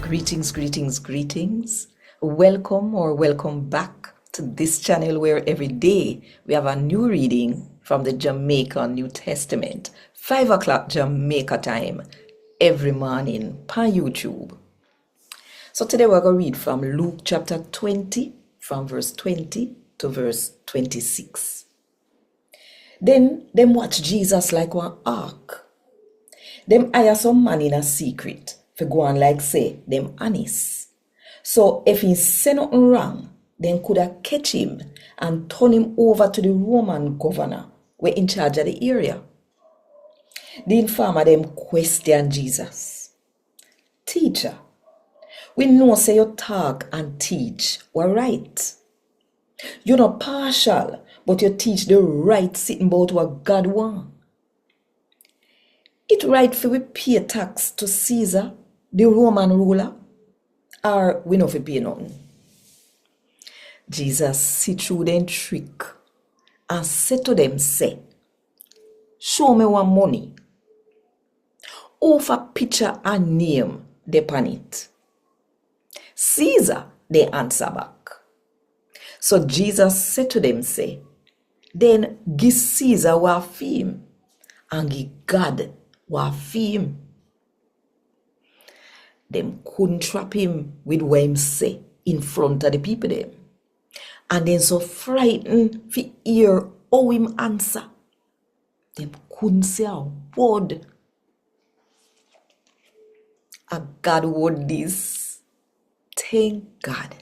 Greetings, greetings, greetings. Welcome or welcome back to this channel where every day we have a new reading from the Jamaican New Testament, 5 o'clock Jamaica time, every morning on YouTube. So today we're going to read from Luke chapter 20, from verse 20 to verse 26. Then them watch Jesus like one ark. Them hire some man in a secret for go on like say them honest. So if he say nothing wrong, then could have catch him and turn him over to the Roman governor who in charge of the area. The informer them question Jesus. Teacher, we know say you talk and teach were right. You're not partial, but you teach the right sitting about what God wants. It right for we pay tax to Caesar, the Roman ruler, or we no fi pay nothing. Jesus see through them trick and said to them, say, show me one money. Offer picture and name depon it. Caesar, they answer back. So Jesus said to them, say, then give Caesar what fame and give God what fame. Them couldn't trap him with what him say in front of the people them. And then so frightened for hear how him answer. Them couldn't say a word. And God word this. Thank God.